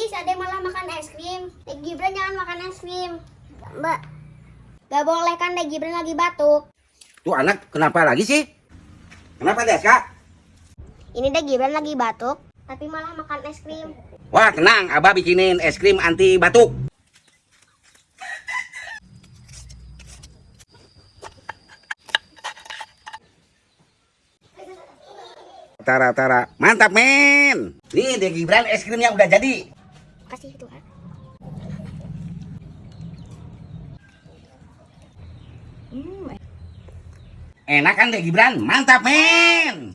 Ih, si Ade malah makan es krim. Dek Gibran jangan makan es krim. Mbak, gak boleh kan Dek Gibran lagi batuk. Tuh anak kenapa lagi sih? Kenapa Deska? Ini Dek Gibran lagi batuk, tapi malah makan es krim. Wah tenang, abah bikinin es krim anti batuk. Tara, mantap men. Nih Dek Gibran es krimnya udah jadi. Kasih itu, Kak. Enak kan Dek Gibran? Mantap men.